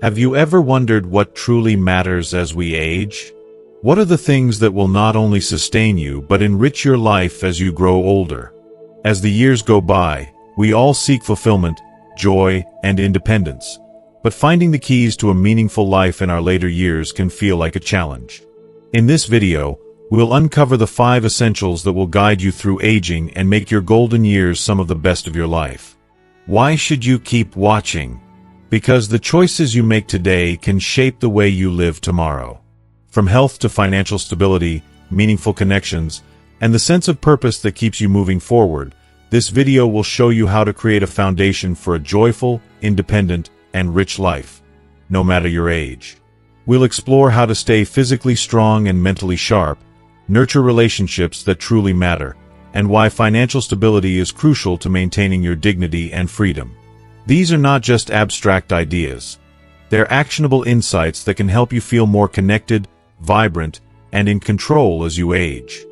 Have you ever wondered what truly matters as we age? What are the things that will not only sustain you but enrich your life as you grow older? As the years go by, we all seek fulfillment, joy, and independence. But finding the keys to a meaningful life in our later years can feel like a challenge. In this video, we'll uncover the 5 essentials that will guide you through aging and make your golden years some of the best of your life. Why should you keep watching? Because the choices you make today can shape the way you live tomorrow. From health to financial stability, meaningful connections, and the sense of purpose that keeps you moving forward, this video will show you how to create a foundation for a joyful, independent, and rich life, no matter your age. We'll explore how to stay physically strong and mentally sharp, nurture relationships that truly matter, and why financial stability is crucial to maintaining your dignity and freedom. These are not just abstract ideas. They're actionable insights that can help you feel more connected, vibrant, and in control as you age.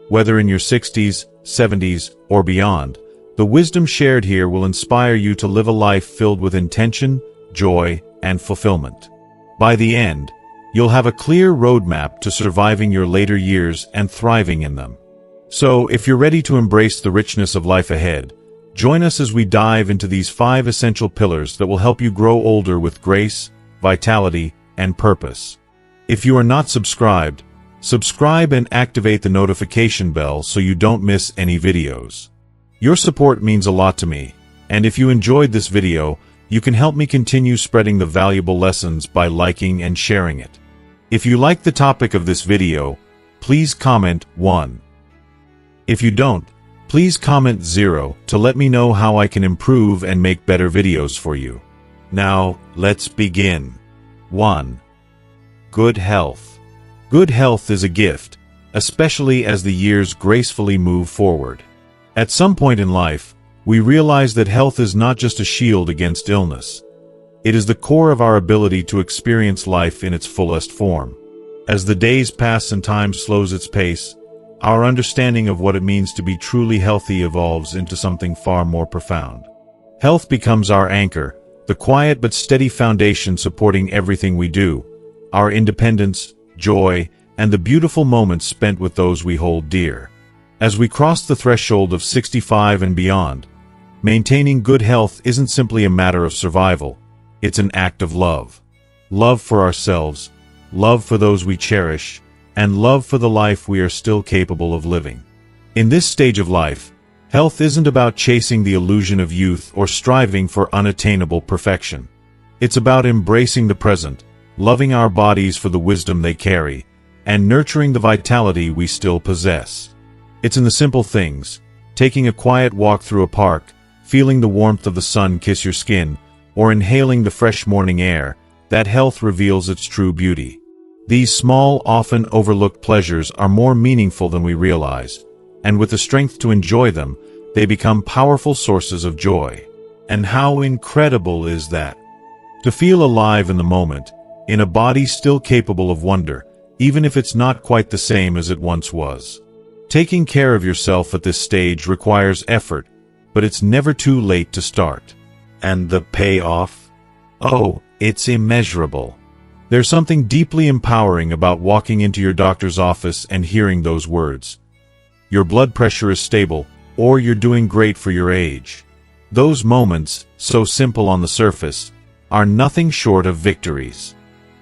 Whether in your 60s, 70s, or beyond, the wisdom shared here will inspire you to live a life filled with intention, joy, and fulfillment. By the end, you'll have a clear roadmap to surviving your later years and thriving in them. So, if you're ready to embrace the richness of life ahead, join us as we dive into these 5 essential pillars that will help you grow older with grace, vitality, and purpose. If you are not subscribed, subscribe and activate the notification bell so you don't miss any videos. Your support means a lot to me, and if you enjoyed this video, you can help me continue spreading the valuable lessons by liking and sharing it. If you like the topic of this video, please comment 1. If you don't, please comment 0 to let me know how I can improve and make better videos for you. Now, let's begin. 1. Good health. Good health is a gift, especially as the years gracefully move forward. At some point in life, we realize that health is not just a shield against illness. It is the core of our ability to experience life in its fullest form. As the days pass and time slows its pace, our understanding of what it means to be truly healthy evolves into something far more profound. Health becomes our anchor, the quiet but steady foundation supporting everything we do, our independence, joy, and the beautiful moments spent with those we hold dear. As we cross the threshold of 65 and beyond, maintaining good health isn't simply a matter of survival, it's an act of love. Love for ourselves, love for those we cherish, and love for the life we are still capable of living. In this stage of life, health isn't about chasing the illusion of youth or striving for unattainable perfection. It's about embracing the present, loving our bodies for the wisdom they carry, and nurturing the vitality we still possess. It's in the simple things, taking a quiet walk through a park, feeling the warmth of the sun kiss your skin, or inhaling the fresh morning air, that health reveals its true beauty. These small, often overlooked pleasures are more meaningful than we realize, and with the strength to enjoy them, they become powerful sources of joy. And how incredible is that? To feel alive in the moment, in a body still capable of wonder, even if it's not quite the same as it once was. Taking care of yourself at this stage requires effort, but it's never too late to start. And the payoff? Oh, it's immeasurable. There's something deeply empowering about walking into your doctor's office and hearing those words. Your blood pressure is stable, or you're doing great for your age. Those moments, so simple on the surface, are nothing short of victories.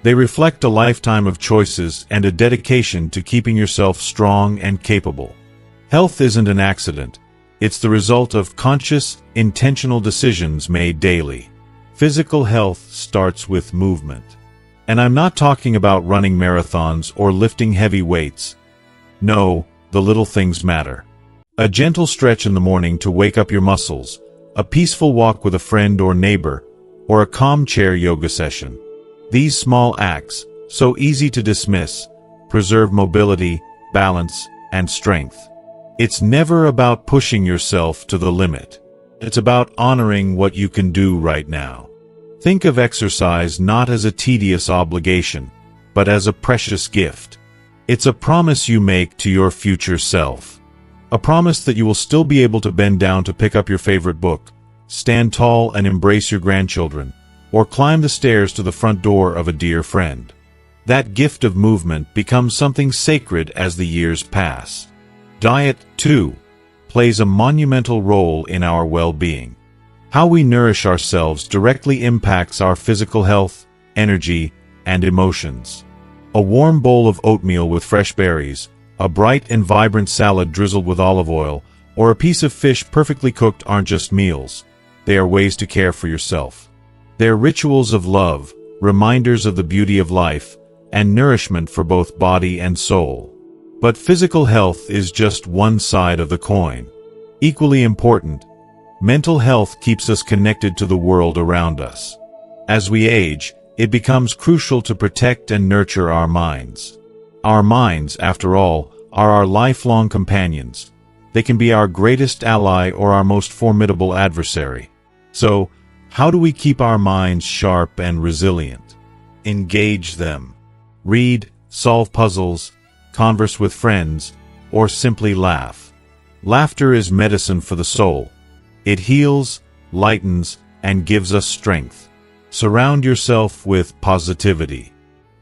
They reflect a lifetime of choices and a dedication to keeping yourself strong and capable. Health isn't an accident. It's the result of conscious, intentional decisions made daily. Physical health starts with movement. And I'm not talking about running marathons or lifting heavy weights. No, the little things matter. A gentle stretch in the morning to wake up your muscles, a peaceful walk with a friend or neighbor, or a calm chair yoga session. These small acts, so easy to dismiss, preserve mobility, balance, and strength. It's never about pushing yourself to the limit. It's about honoring what you can do right now. Think of exercise not as a tedious obligation, but as a precious gift. It's a promise you make to your future self. A promise that you will still be able to bend down to pick up your favorite book, stand tall and embrace your grandchildren, or climb the stairs to the front door of a dear friend. That gift of movement becomes something sacred as the years pass. Diet, too, plays a monumental role in our well-being. How we nourish ourselves directly impacts our physical health, energy, and emotions. A warm bowl of oatmeal with fresh berries, a bright and vibrant salad drizzled with olive oil, or a piece of fish perfectly cooked aren't just meals. They are ways to care for yourself. They're rituals of love, reminders of the beauty of life, and nourishment for both body and soul. But physical health is just one side of the coin. Equally important, mental health keeps us connected to the world around us. As we age, it becomes crucial to protect and nurture our minds. Our minds, after all, are our lifelong companions. They can be our greatest ally or our most formidable adversary. So, how do we keep our minds sharp and resilient? Engage them. Read, solve puzzles, converse with friends, or simply laugh. Laughter is medicine for the soul. It heals, lightens, and gives us strength. Surround yourself with positivity.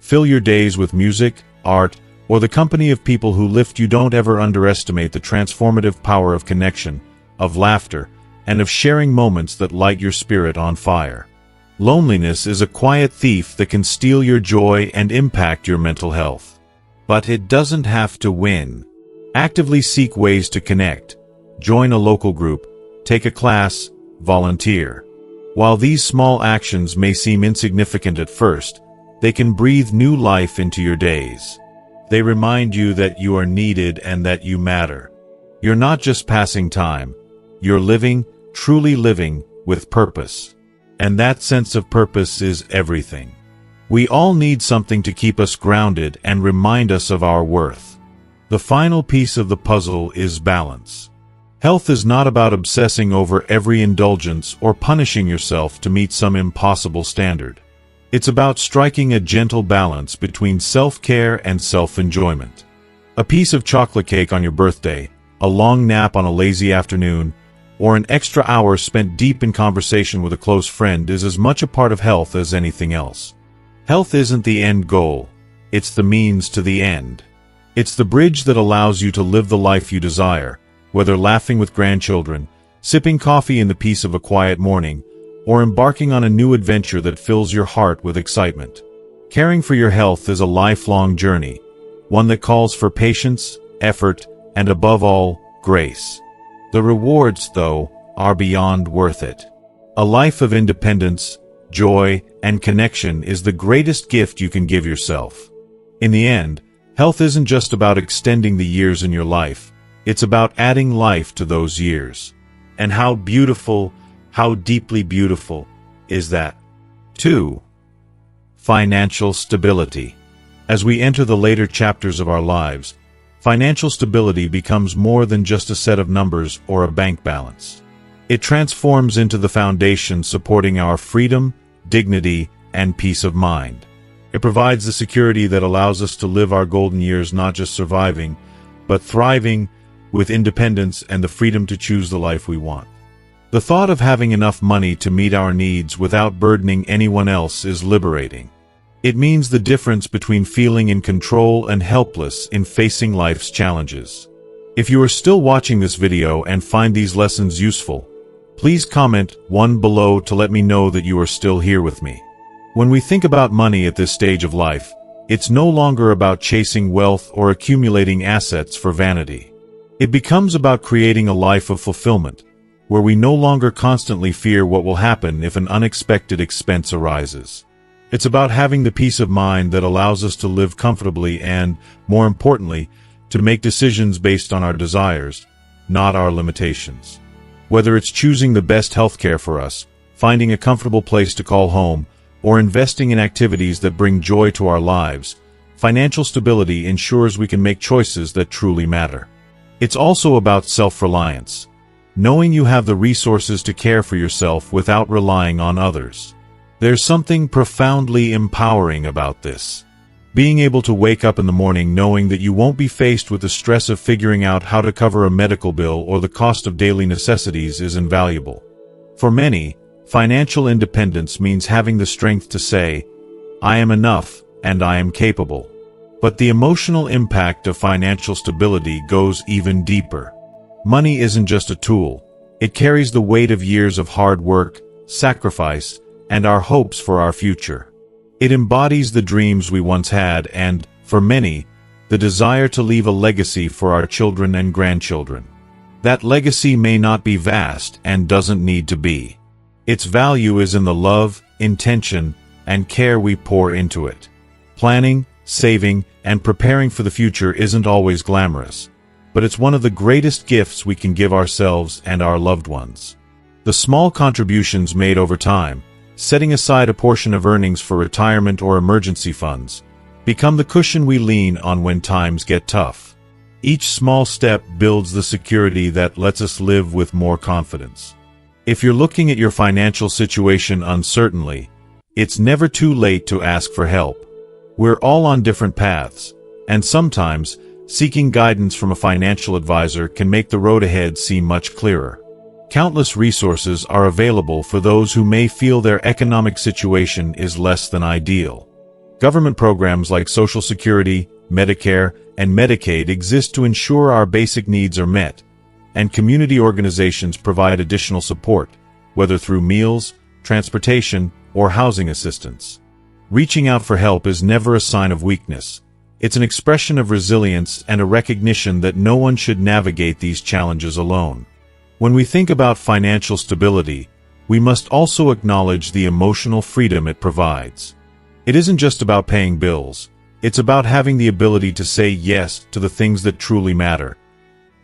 Fill your days with music, art, or the company of people who lift you. Don't ever underestimate the transformative power of connection, of laughter, and of sharing moments that light your spirit on fire. Loneliness is a quiet thief that can steal your joy and impact your mental health. But it doesn't have to win. Actively seek ways to connect. Join a local group, take a class, volunteer. While these small actions may seem insignificant at first, they can breathe new life into your days. They remind you that you are needed and that you matter. You're not just passing time. You're living, truly living, with purpose. And that sense of purpose is everything. We all need something to keep us grounded and remind us of our worth. The final piece of the puzzle is balance. Health is not about obsessing over every indulgence or punishing yourself to meet some impossible standard. It's about striking a gentle balance between self-care and self-enjoyment. A piece of chocolate cake on your birthday, a long nap on a lazy afternoon, or an extra hour spent deep in conversation with a close friend is as much a part of health as anything else. Health isn't the end goal. It's the means to the end. It's the bridge that allows you to live the life you desire, whether laughing with grandchildren, sipping coffee in the peace of a quiet morning, or embarking on a new adventure that fills your heart with excitement. Caring for your health is a lifelong journey, one that calls for patience, effort, and above all, grace. The rewards, though, are beyond worth it. A life of independence, joy, and connection is the greatest gift you can give yourself. In the end, health isn't just about extending the years in your life, it's about adding life to those years. And how beautiful, how deeply beautiful is that? 2. Financial stability. As we enter the later chapters of our lives, financial stability becomes more than just a set of numbers or a bank balance. It transforms into the foundation supporting our freedom, dignity, and peace of mind. It provides the security that allows us to live our golden years not just surviving, but thriving, with independence and the freedom to choose the life we want. The thought of having enough money to meet our needs without burdening anyone else is liberating. It means the difference between feeling in control and helpless in facing life's challenges. If you are still watching this video and find these lessons useful, please comment 1 below to let me know that you are still here with me. When we think about money at this stage of life, it's no longer about chasing wealth or accumulating assets for vanity. It becomes about creating a life of fulfillment, where we no longer constantly fear what will happen if an unexpected expense arises. It's about having the peace of mind that allows us to live comfortably and, more importantly, to make decisions based on our desires, not our limitations. Whether it's choosing the best healthcare for us, finding a comfortable place to call home, or investing in activities that bring joy to our lives, financial stability ensures we can make choices that truly matter. It's also about self-reliance, knowing you have the resources to care for yourself without relying on others. There's something profoundly empowering about this. Being able to wake up in the morning knowing that you won't be faced with the stress of figuring out how to cover a medical bill or the cost of daily necessities is invaluable. For many, Financial independence means having the strength to say, "I am enough, and I am capable." But the emotional impact of financial stability goes even deeper. Money isn't just a tool. It carries the weight of years of hard work, sacrifice, and our hopes for our future. It embodies the dreams we once had and, for many, the desire to leave a legacy for our children and grandchildren. That legacy may not be vast and doesn't need to be. Its value is in the love, intention, and care we pour into it. Planning, saving, and preparing for the future isn't always glamorous, but it's one of the greatest gifts we can give ourselves and our loved ones. The small contributions made over time, setting aside a portion of earnings for retirement or emergency funds, become the cushion we lean on when times get tough. Each small step builds the security that lets us live with more confidence. If you're looking at your financial situation uncertainly, it's never too late to ask for help. We're all on different paths, and sometimes, seeking guidance from a financial advisor can make the road ahead seem much clearer. Countless resources are available for those who may feel their economic situation is less than ideal. Government programs like Social Security, Medicare, and Medicaid exist to ensure our basic needs are met, and community organizations provide additional support, whether through meals, transportation, or housing assistance. Reaching out for help is never a sign of weakness. It's an expression of resilience and a recognition that no one should navigate these challenges alone. When we think about financial stability, we must also acknowledge the emotional freedom it provides. It isn't just about paying bills. It's about having the ability to say yes to the things that truly matter.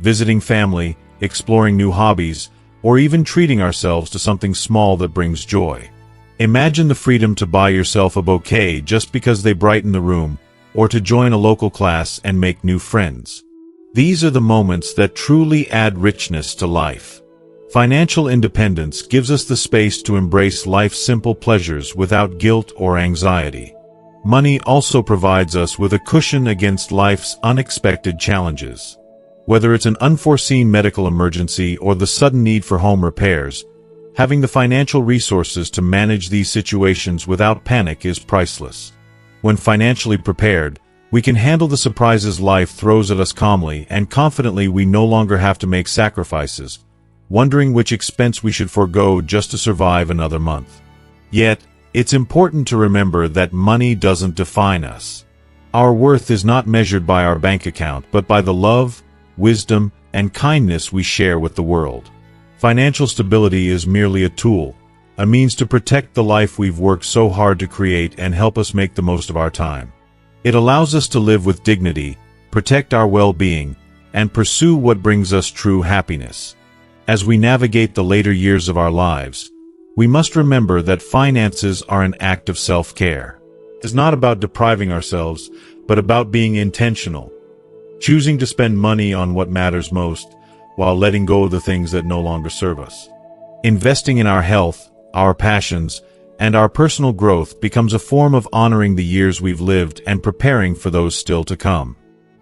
Visiting family, exploring new hobbies, or even treating ourselves to something small that brings joy. Imagine the freedom to buy yourself a bouquet just because they brighten the room, or to join a local class and make new friends. These are the moments that truly add richness to life. Financial independence gives us the space to embrace life's simple pleasures without guilt or anxiety. Money also provides us with a cushion against life's unexpected challenges. Whether it's an unforeseen medical emergency or the sudden need for home repairs, having the financial resources to manage these situations without panic is priceless. When financially prepared, we can handle the surprises life throws at us calmly and confidently. We no longer have to make sacrifices, wondering which expense we should forego just to survive another month. Yet, it's important to remember that money doesn't define us. Our worth is not measured by our bank account but by the love, wisdom, and kindness we share with the world. Financial stability is merely a tool, a means to protect the life we've worked so hard to create and help us make the most of our time. It allows us to live with dignity, protect our well-being, and pursue what brings us true happiness. As we navigate the later years of our lives, we must remember that finances are an act of self-care. It's not about depriving ourselves, but about being intentional, choosing to spend money on what matters most, while letting go of the things that no longer serve us. Investing in our health, our passions, and our personal growth becomes a form of honoring the years we've lived and preparing for those still to come.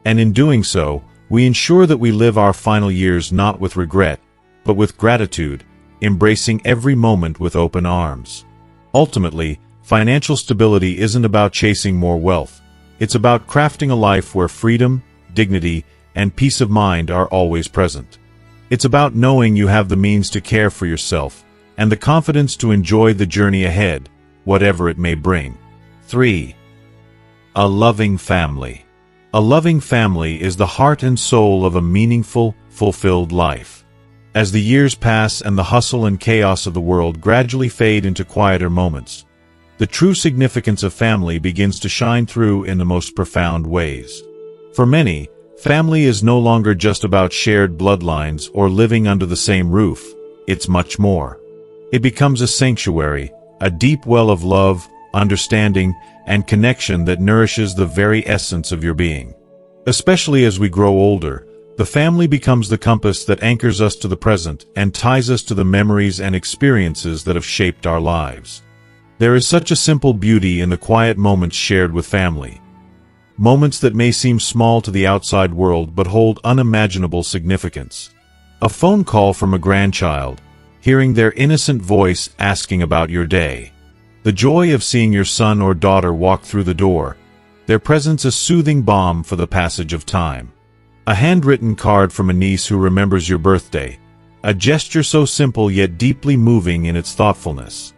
And in doing so, we ensure that we live our final years not with regret, but with gratitude, embracing every moment with open arms. Ultimately, financial stability isn't about chasing more wealth. It's about crafting a life where freedom, dignity, and peace of mind are always present. It's about knowing you have the means to care for yourself, and the confidence to enjoy the journey ahead, whatever it may bring. 3. A loving family. A loving family is the heart and soul of a meaningful, fulfilled life. As the years pass and the hustle and chaos of the world gradually fade into quieter moments, the true significance of family begins to shine through in the most profound ways. For many, family is no longer just about shared bloodlines or living under the same roof. It's much more. It becomes a sanctuary, a deep well of love, understanding, and connection that nourishes the very essence of your being. Especially as we grow older, the family becomes the compass that anchors us to the present and ties us to the memories and experiences that have shaped our lives. There is such a simple beauty in the quiet moments shared with family. Moments that may seem small to the outside world but hold unimaginable significance. A phone call from a grandchild, hearing their innocent voice asking about your day. The joy of seeing your son or daughter walk through the door, their presence a soothing balm for the passage of time. A handwritten card from a niece who remembers your birthday, a gesture so simple yet deeply moving in its thoughtfulness.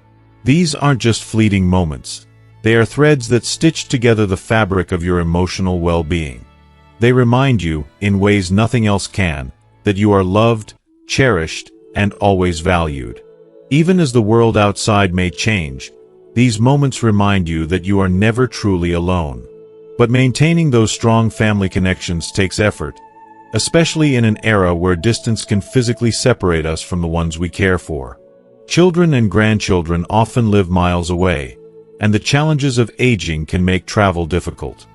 These aren't just fleeting moments. They are threads that stitch together the fabric of your emotional well-being. They remind you, in ways nothing else can, that you are loved, cherished, and always valued. Even as the world outside may change, these moments remind you that you are never truly alone. But maintaining those strong family connections takes effort, especially in an era where distance can physically separate us from the ones we care for. Children and grandchildren often live miles away, and the challenges of aging can make travel difficult.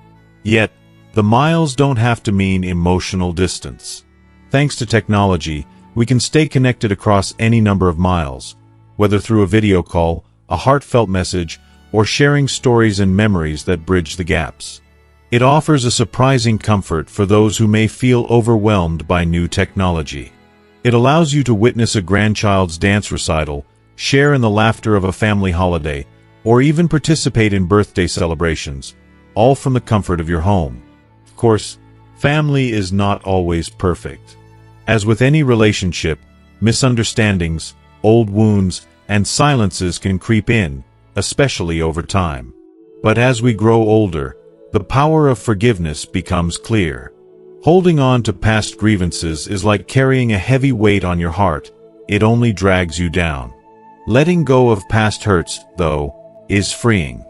Yet, the miles don't have to mean emotional distance. Thanks to technology, we can stay connected across any number of miles, whether through a video call, a heartfelt message, or sharing stories and memories that bridge the gaps. It offers a surprising comfort for those who may feel overwhelmed by new technology. It allows you to witness a grandchild's dance recital, share in the laughter of a family holiday, or even participate in birthday celebrations, all from the comfort of your home. Of course, family is not always perfect. As with any relationship, misunderstandings, old wounds, and silences can creep in, especially over time. But as we grow older, the power of forgiveness becomes clear. Holding on to past grievances is like carrying a heavy weight on your heart. It only drags you down. Letting go of past hurts, though, is freeing.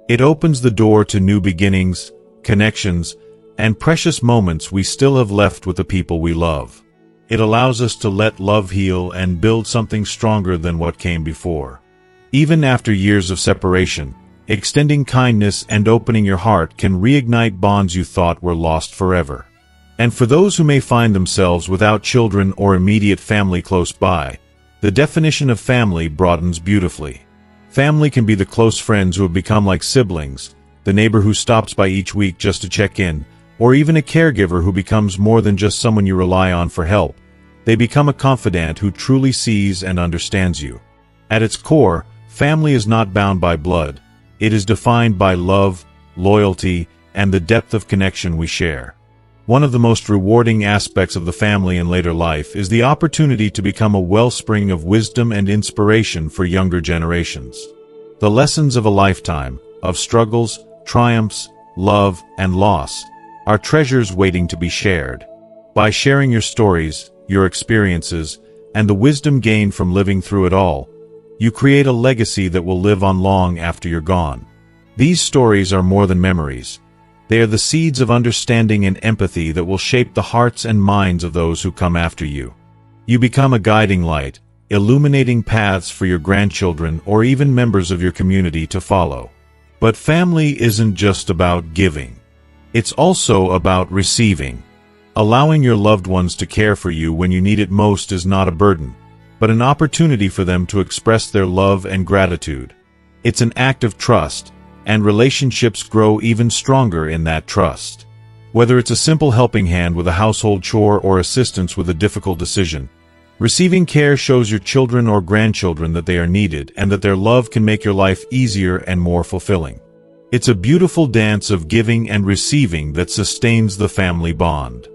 It opens the door to new beginnings, connections, and precious moments we still have left with the people we love. It allows us to let love heal and build something stronger than what came before. Even after years of separation, extending kindness and opening your heart can reignite bonds you thought were lost forever. And for those who may find themselves without children or immediate family close by, the definition of family broadens beautifully. Family can be the close friends who have become like siblings, the neighbor who stops by each week just to check in, or even a caregiver who becomes more than just someone you rely on for help. They become a confidant who truly sees and understands you. At its core, family is not bound by blood. It is defined by love, loyalty, and the depth of connection we share. One of the most rewarding aspects of the family in later life is the opportunity to become a wellspring of wisdom and inspiration for younger generations. The lessons of a lifetime, of struggles, triumphs, love, and loss, are treasures waiting to be shared. By sharing your stories, your experiences, and the wisdom gained from living through it all, you create a legacy that will live on long after you're gone. These stories are more than memories. They are the seeds of understanding and empathy that will shape the hearts and minds of those who come after you. You become a guiding light, illuminating paths for your grandchildren or even members of your community to follow. But family isn't just about giving. It's also about receiving. Allowing your loved ones to care for you when you need it most is not a burden, but an opportunity for them to express their love and gratitude. It's an act of trust, and relationships grow even stronger in that trust. Whether it's a simple helping hand with a household chore or assistance with a difficult decision, receiving care shows your children or grandchildren that they are needed and that their love can make your life easier and more fulfilling. It's a beautiful dance of giving and receiving that sustains the family bond.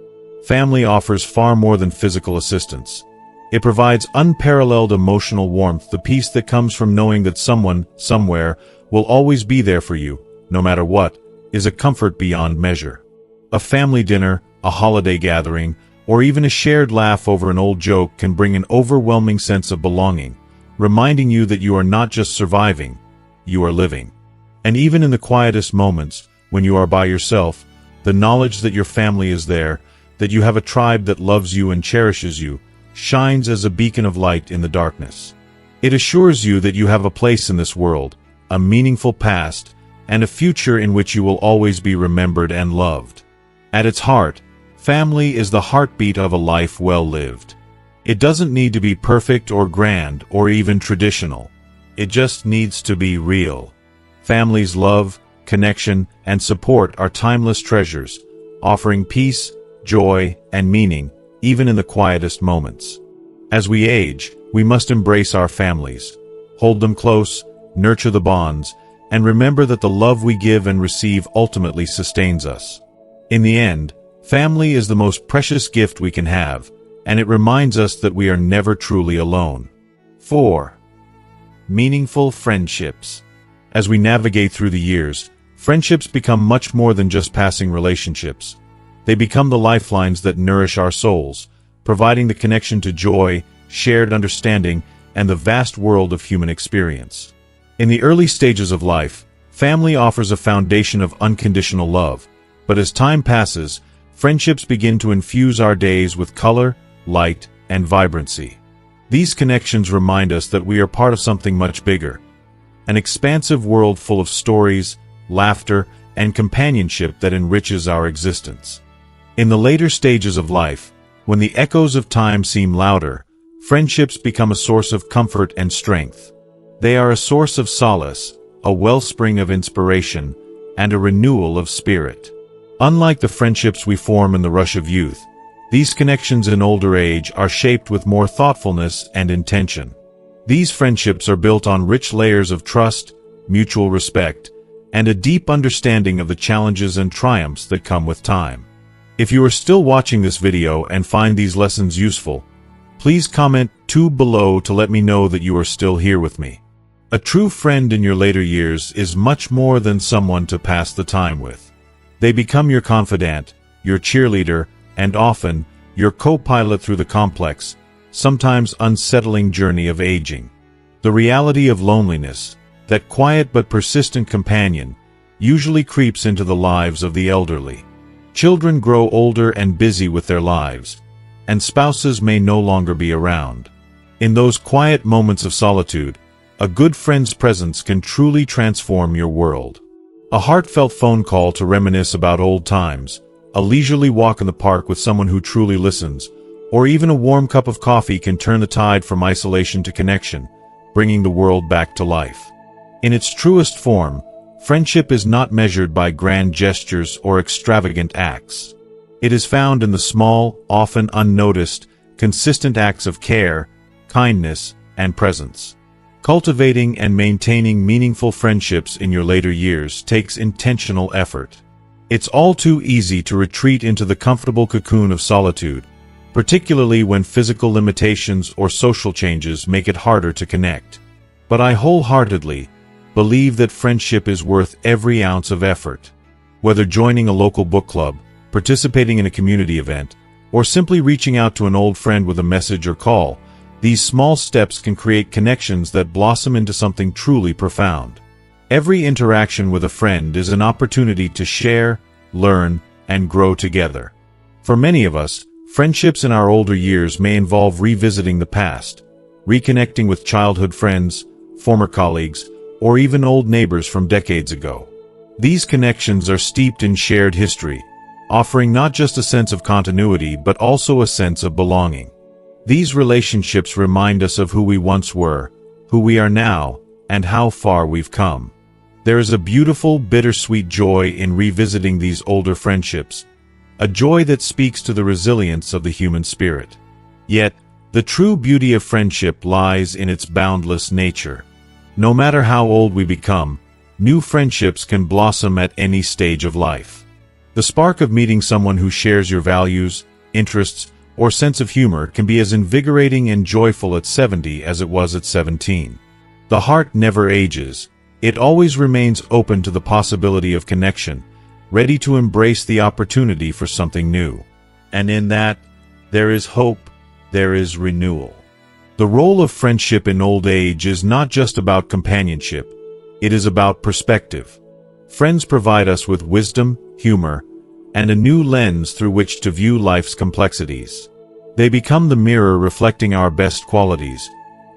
Family offers far more than physical assistance. It provides unparalleled emotional warmth, the peace that comes from knowing that someone, somewhere, will always be there for you, no matter what, is a comfort beyond measure. A family dinner, a holiday gathering, or even a shared laugh over an old joke can bring an overwhelming sense of belonging, reminding you that you are not just surviving, you are living. And even in the quietest moments, when you are by yourself, the knowledge that your family is there, that you have a tribe that loves you and cherishes you, shines as a beacon of light in the darkness. It assures you that you have a place in this world, a meaningful past, and a future in which you will always be remembered and loved. At its heart, family is the heartbeat of a life well lived. It doesn't need to be perfect or grand or even traditional. It just needs to be real. Family's love, connection, and support are timeless treasures, offering peace, joy, and meaning, even in the quietest moments. As we age, we must embrace our families, hold them close, nurture the bonds, and remember that the love we give and receive ultimately sustains us. In the end, family is the most precious gift we can have, and it reminds us that we are never truly alone. 4. Meaningful friendships. As we navigate through the years, friendships become much more than just passing relationships. They become the lifelines that nourish our souls, providing the connection to joy, shared understanding, and the vast world of human experience. In the early stages of life, family offers a foundation of unconditional love, but as time passes, friendships begin to infuse our days with color, light, and vibrancy. These connections remind us that we are part of something much bigger, an expansive world full of stories, laughter, and companionship that enriches our existence. In the later stages of life, when the echoes of time seem louder, friendships become a source of comfort and strength. They are a source of solace, a wellspring of inspiration, and a renewal of spirit. Unlike the friendships we form in the rush of youth, these connections in older age are shaped with more thoughtfulness and intention. These friendships are built on rich layers of trust, mutual respect, and a deep understanding of the challenges and triumphs that come with time. If you are still watching this video and find these lessons useful, please comment 2 below to let me know that you are still here with me. A true friend in your later years is much more than someone to pass the time with. They become your confidant, your cheerleader, and often, your co-pilot through the complex, sometimes unsettling journey of aging. The reality of loneliness, that quiet but persistent companion, usually creeps into the lives of the elderly. Children grow older and busy with their lives, and spouses may no longer be around. In those quiet moments of solitude, a good friend's presence can truly transform your world. A heartfelt phone call to reminisce about old times, a leisurely walk in the park with someone who truly listens, or even a warm cup of coffee can turn the tide from isolation to connection, bringing the world back to life. In its truest form, friendship is not measured by grand gestures or extravagant acts. It is found in the small, often unnoticed, consistent acts of care, kindness, and presence. Cultivating and maintaining meaningful friendships in your later years takes intentional effort. It's all too easy to retreat into the comfortable cocoon of solitude, particularly when physical limitations or social changes make it harder to connect. But I wholeheartedly believe that friendship is worth every ounce of effort. Whether joining a local book club, participating in a community event, or simply reaching out to an old friend with a message or call, these small steps can create connections that blossom into something truly profound. Every interaction with a friend is an opportunity to share, learn, and grow together. For many of us, friendships in our older years may involve revisiting the past, reconnecting with childhood friends, former colleagues, or even old neighbors from decades ago. These connections are steeped in shared history, offering not just a sense of continuity but also a sense of belonging. These relationships remind us of who we once were, who we are now, and how far we've come. There is a beautiful, bittersweet joy in revisiting these older friendships, a joy that speaks to the resilience of the human spirit. Yet, the true beauty of friendship lies in its boundless nature. No matter how old we become, new friendships can blossom at any stage of life. The spark of meeting someone who shares your values, interests, or sense of humor can be as invigorating and joyful at 70 as it was at 17. The heart never ages. It always remains open to the possibility of connection, ready to embrace the opportunity for something new. And in that, there is hope, there is renewal. The role of friendship in old age is not just about companionship, it is about perspective. Friends provide us with wisdom, humor, and a new lens through which to view life's complexities. They become the mirror reflecting our best qualities,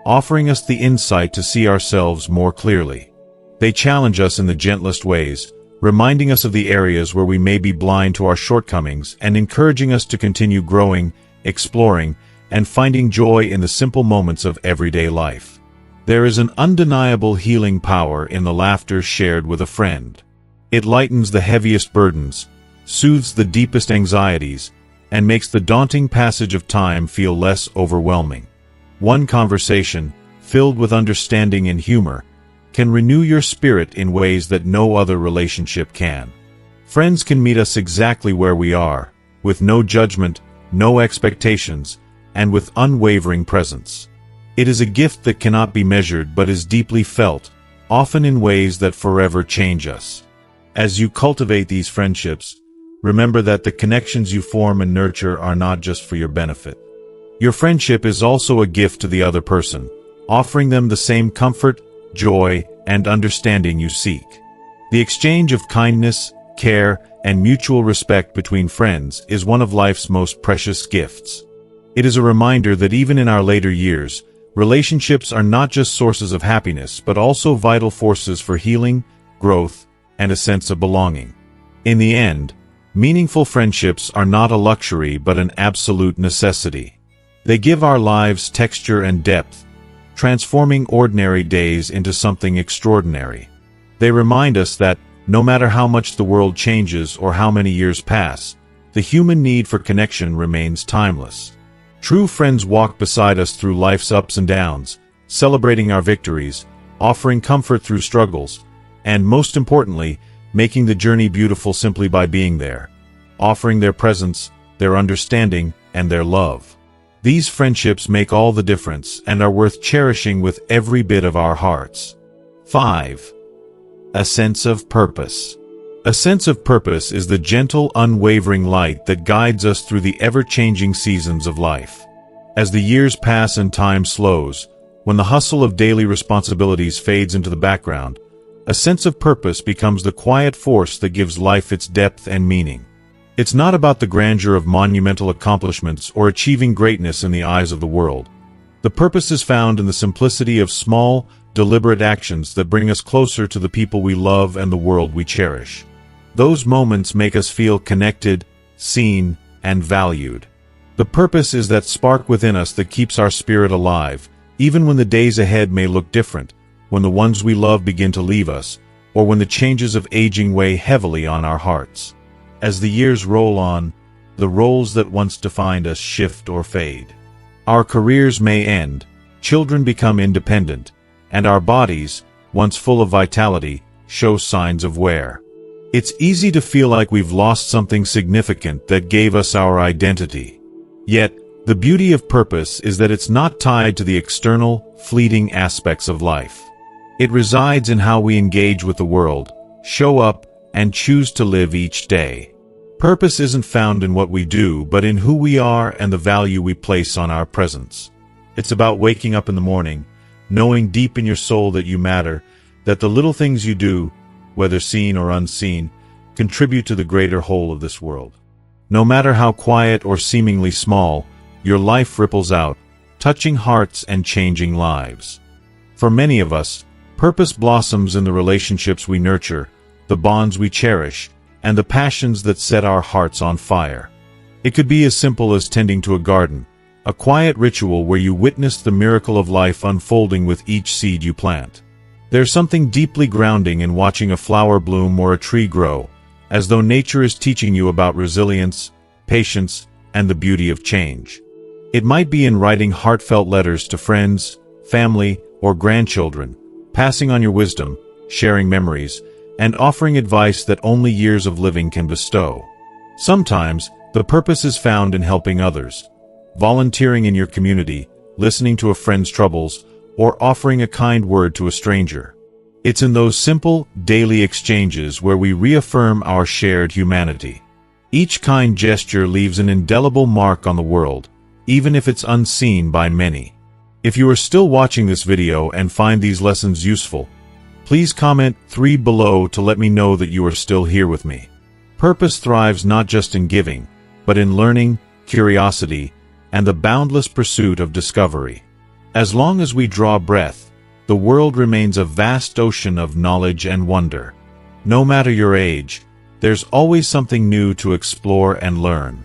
offering us the insight to see ourselves more clearly. They challenge us in the gentlest ways, reminding us of the areas where we may be blind to our shortcomings and encouraging us to continue growing, exploring, and finding joy in the simple moments of everyday life. There is an undeniable healing power in the laughter shared with a friend. It lightens the heaviest burdens, soothes the deepest anxieties, and makes the daunting passage of time feel less overwhelming. One conversation, filled with understanding and humor, can renew your spirit in ways that no other relationship can. Friends can meet us exactly where we are, with no judgment, no expectations, and with unwavering presence. It is a gift that cannot be measured but is deeply felt, often in ways that forever change us. As you cultivate these friendships, remember that the connections you form and nurture are not just for your benefit. Your friendship is also a gift to the other person, offering them the same comfort, joy, and understanding you seek. The exchange of kindness, care, and mutual respect between friends is one of life's most precious gifts. It is a reminder that even in our later years, relationships are not just sources of happiness but also vital forces for healing, growth, and a sense of belonging. In the end, meaningful friendships are not a luxury but an absolute necessity. They give our lives texture and depth, transforming ordinary days into something extraordinary. They remind us that, no matter how much the world changes or how many years pass, the human need for connection remains timeless. True friends walk beside us through life's ups and downs, celebrating our victories, offering comfort through struggles, and most importantly, making the journey beautiful simply by being there, offering their presence, their understanding, and their love. These friendships make all the difference and are worth cherishing with every bit of our hearts. 5. A sense of purpose. A sense of purpose is the gentle, unwavering light that guides us through the ever-changing seasons of life. As the years pass and time slows, when the hustle of daily responsibilities fades into the background, a sense of purpose becomes the quiet force that gives life its depth and meaning. It's not about the grandeur of monumental accomplishments or achieving greatness in the eyes of the world. The purpose is found in the simplicity of small, deliberate actions that bring us closer to the people we love and the world we cherish. Those moments make us feel connected, seen, and valued. The purpose is that spark within us that keeps our spirit alive, even when the days ahead may look different, when the ones we love begin to leave us, or when the changes of aging weigh heavily on our hearts. As the years roll on, the roles that once defined us shift or fade. Our careers may end, children become independent, and our bodies, once full of vitality, show signs of wear. It's easy to feel like we've lost something significant that gave us our identity. Yet, the beauty of purpose is that it's not tied to the external, fleeting aspects of life. It resides in how we engage with the world, show up, and choose to live each day. Purpose isn't found in what we do, but in who we are and the value we place on our presence. It's about waking up in the morning, knowing deep in your soul that you matter, that the little things you do, whether seen or unseen, contribute to the greater whole of this world. No matter how quiet or seemingly small, your life ripples out, touching hearts and changing lives. For many of us, purpose blossoms in the relationships we nurture, the bonds we cherish, and the passions that set our hearts on fire. It could be as simple as tending to a garden, a quiet ritual where you witness the miracle of life unfolding with each seed you plant. There's something deeply grounding in watching a flower bloom or a tree grow, as though nature is teaching you about resilience, patience, and the beauty of change. It might be in writing heartfelt letters to friends, family, or grandchildren, passing on your wisdom, sharing memories, and offering advice that only years of living can bestow. Sometimes, the purpose is found in helping others, volunteering in your community, listening to a friend's troubles, or offering a kind word to a stranger. It's in those simple, daily exchanges where we reaffirm our shared humanity. Each kind gesture leaves an indelible mark on the world, even if it's unseen by many. If you are still watching this video and find these lessons useful, please comment 3 below to let me know that you are still here with me. Purpose thrives not just in giving, but in learning, curiosity, and the boundless pursuit of discovery. As long as we draw breath, the world remains a vast ocean of knowledge and wonder. No matter your age, there's always something new to explore and learn.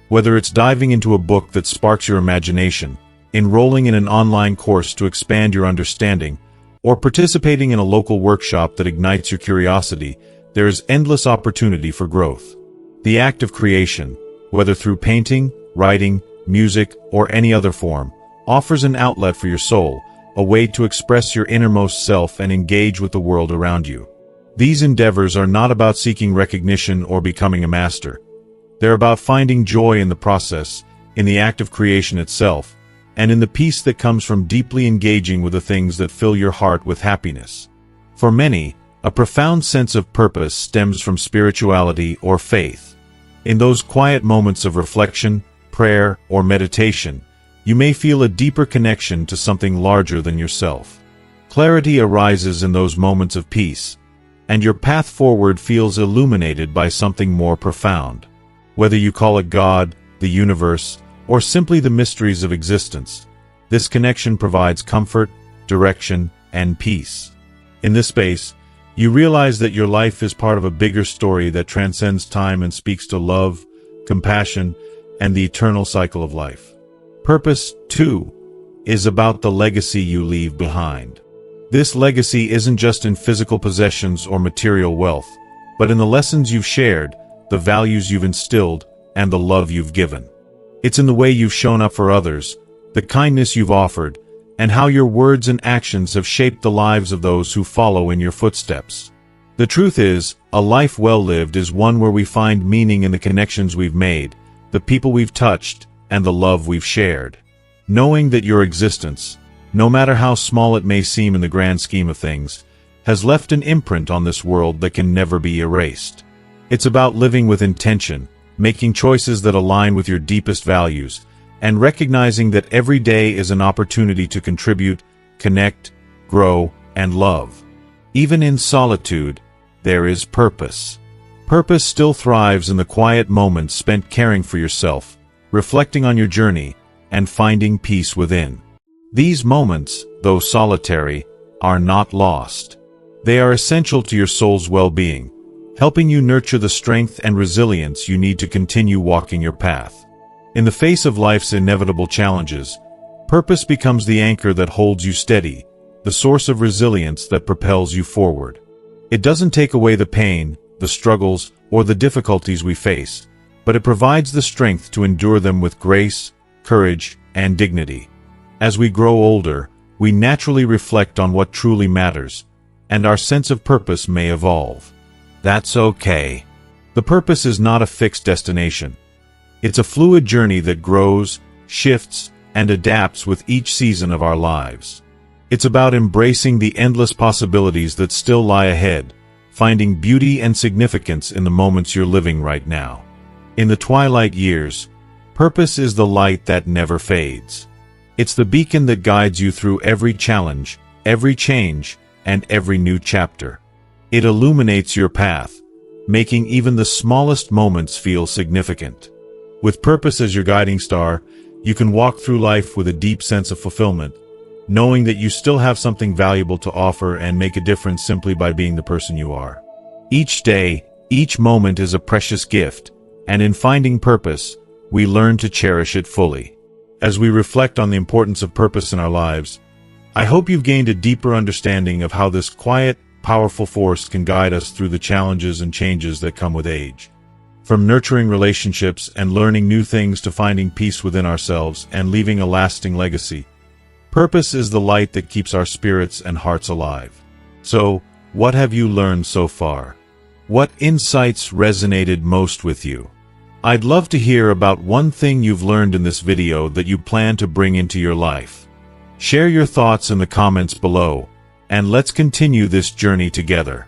Whether it's diving into a book that sparks your imagination, enrolling in an online course to expand your understanding, or participating in a local workshop that ignites your curiosity, there is endless opportunity for growth. The act of creation, whether through painting, writing, music, or any other form, offers an outlet for your soul, a way to express your innermost self and engage with the world around you. These endeavors are not about seeking recognition or becoming a master. They're about finding joy in the process, in the act of creation itself, and in the peace that comes from deeply engaging with the things that fill your heart with happiness. For many, a profound sense of purpose stems from spirituality or faith. In those quiet moments of reflection, prayer, or meditation, you may feel a deeper connection to something larger than yourself. Clarity arises in those moments of peace, and your path forward feels illuminated by something more profound. Whether you call it God, the universe, or simply the mysteries of existence, this connection provides comfort, direction, and peace. In this space, you realize that your life is part of a bigger story that transcends time and speaks to love, compassion, and the eternal cycle of life. Purpose, too, is about the legacy you leave behind. This legacy isn't just in physical possessions or material wealth, but in the lessons you've shared, the values you've instilled, and the love you've given. It's in the way you've shown up for others, the kindness you've offered, and how your words and actions have shaped the lives of those who follow in your footsteps. The truth is, a life well lived is one where we find meaning in the connections we've made, the people we've touched, and the love we've shared. Knowing that your existence, no matter how small it may seem in the grand scheme of things, has left an imprint on this world that can never be erased. It's about living with intention, making choices that align with your deepest values, and recognizing that every day is an opportunity to contribute, connect, grow, and love. Even in solitude, there is purpose. Purpose still thrives in the quiet moments spent caring for yourself, reflecting on your journey, and finding peace within. These moments, though solitary, are not lost. They are essential to your soul's well-being, helping you nurture the strength and resilience you need to continue walking your path. In the face of life's inevitable challenges, purpose becomes the anchor that holds you steady, the source of resilience that propels you forward. It doesn't take away the pain, the struggles, or the difficulties we face, but it provides the strength to endure them with grace, courage, and dignity. As we grow older, we naturally reflect on what truly matters, and our sense of purpose may evolve. That's okay. The purpose is not a fixed destination. It's a fluid journey that grows, shifts, and adapts with each season of our lives. It's about embracing the endless possibilities that still lie ahead, finding beauty and significance in the moments you're living right now. In the twilight years, purpose is the light that never fades. It's the beacon that guides you through every challenge, every change, and every new chapter. It illuminates your path, making even the smallest moments feel significant. With purpose as your guiding star, you can walk through life with a deep sense of fulfillment, knowing that you still have something valuable to offer and make a difference simply by being the person you are. Each day, each moment is a precious gift, and in finding purpose, we learn to cherish it fully. As we reflect on the importance of purpose in our lives, I hope you've gained a deeper understanding of how this quiet, powerful force can guide us through the challenges and changes that come with age. From nurturing relationships and learning new things to finding peace within ourselves and leaving a lasting legacy, purpose is the light that keeps our spirits and hearts alive. So, what have you learned so far? What insights resonated most with you? I'd love to hear about one thing you've learned in this video that you plan to bring into your life. Share your thoughts in the comments below, and let's continue this journey together.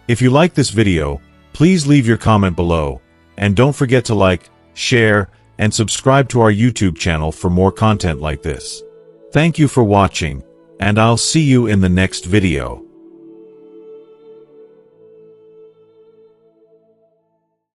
If you like this video, please leave your comment below, and don't forget to like, share, and subscribe to our YouTube channel for more content like this. Thank you for watching, and I'll see you in the next video.